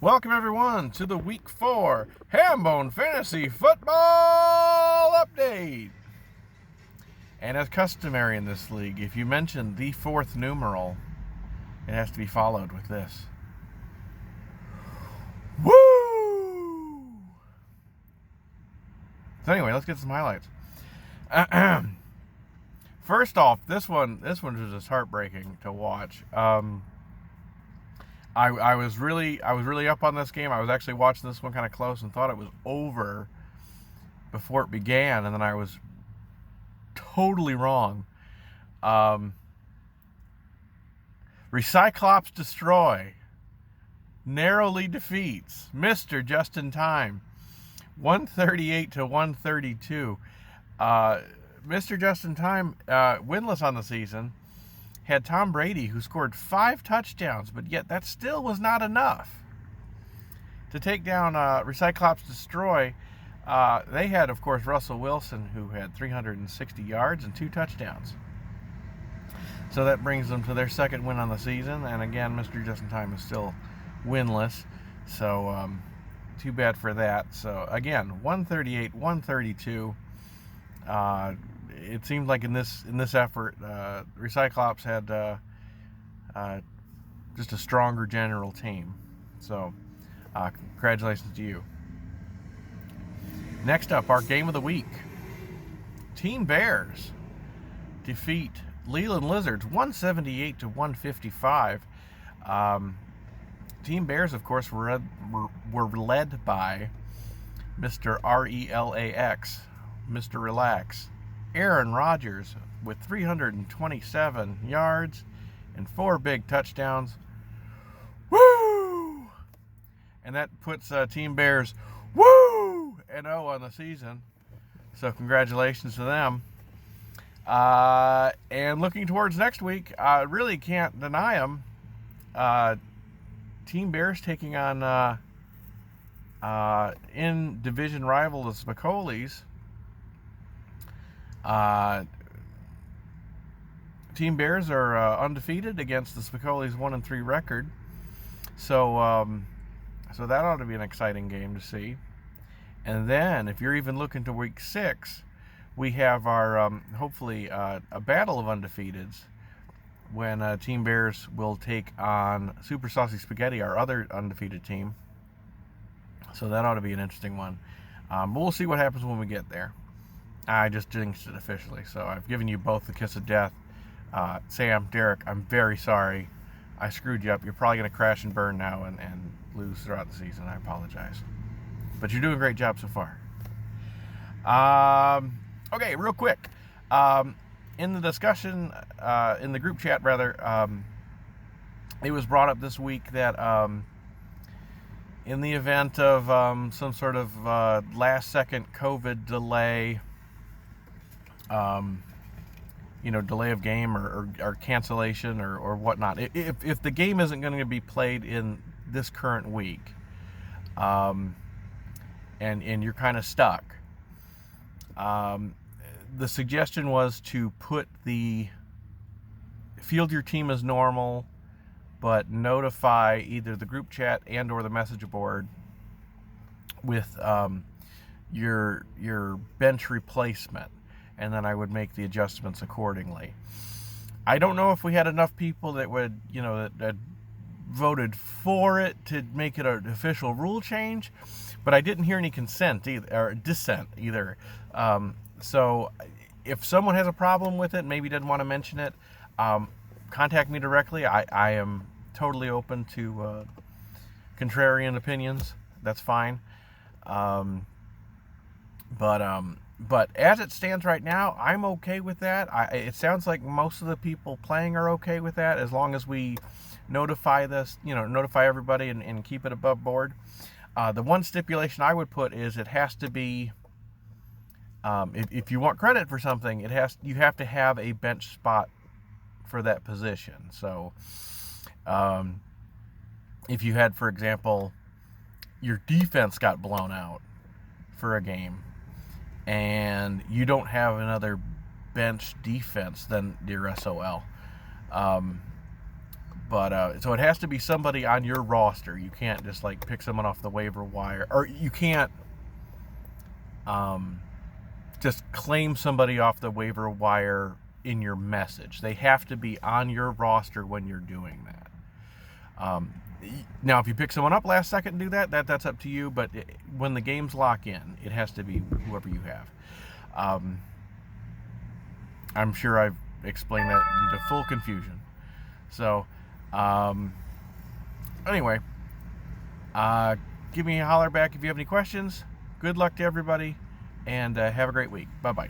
Welcome everyone to the Week 4 Hambone Fantasy Football Update. And as customary in this league, if you mention the fourth numeral, it has to be followed with this. Woo! So anyway, let's get some highlights. First off, this one was just heartbreaking to watch. I was really up on this game. I was actually watching this one kind of close and thought it was over before it began, and then I was totally wrong. Recyclops Destroy narrowly defeats Mr. Just in Time, 138 to 132. Mr. Just in Time, winless on the season, had Tom Brady, who scored 5 touchdowns, but yet that still was not enough to take down Recyclops Destroy. They had, of course, Russell Wilson, who had 360 yards and 2 touchdowns. So that brings them to their second win on the season. And again, Mr. Just in Time is still winless. So too bad for that. So again, 138, 132. It seemed like in this effort, Recyclops had just a stronger general team. So congratulations to you. Next up, our game of the week. Team Bears defeat Leland Lizards 178 to 155. Team Bears, of course, were led by Mr. RELAX, Mr. Relax, Aaron Rodgers, with 327 yards and 4 big touchdowns. Woo! And that puts Team Bears, woo! and 0 on the season. So congratulations to them. And looking towards next week, I really can't deny them. Team Bears taking on in division rival the Spicoli's. Team Bears are undefeated against the Spicoli's 1-3 record. So so that ought to be an exciting game to see. And then, if you're even looking to week 6, we have our hopefully a battle of undefeateds when Team Bears will take on Super Saucy Spaghetti, our other undefeated team. So that ought to be an interesting one. But we'll see what happens when we get there. I just jinxed it officially, so I've given you both the kiss of death. Sam, Derek, I'm very sorry. I screwed you up. You're probably going to crash and burn now and lose throughout the season. I apologize. But you're doing a great job so far. Okay, real quick. In the discussion, in the group chat, rather, it was brought up this week that in the event of some sort of last-second COVID delay, delay of game or cancellation or whatnot, if the game isn't going to be played in this current week, and you're kind of stuck, the suggestion was to field your team as normal, but notify either the group chat and or the message board with your bench replacement, and then I would make the adjustments accordingly. I don't know if we had enough people that would, that voted for it to make it an official rule change, but I didn't hear any dissent either. So if someone has a problem with it, maybe didn't want to mention it, contact me directly. I am totally open to contrarian opinions. That's fine. But as it stands right now, I'm okay with that. It sounds like most of the people playing are okay with that, as long as we notify everybody and keep it above board. The one stipulation I would put is it has to be, if you want credit for something, you have to have a bench spot for that position. So if you had, for example, your defense got blown out for a game and you don't have another bench defense, then you're SOL. But so it has to be somebody on your roster. You can't just like pick someone off the waiver wire, or you can't just claim somebody off the waiver wire in your message. They have to be on your roster when you're doing that. Now, if you pick someone up last second and do that's up to you. But when the games lock in, it has to be whoever you have. I'm sure I've explained that into full confusion. So, anyway, give me a holler back if you have any questions. Good luck to everybody, and have a great week. Bye-bye.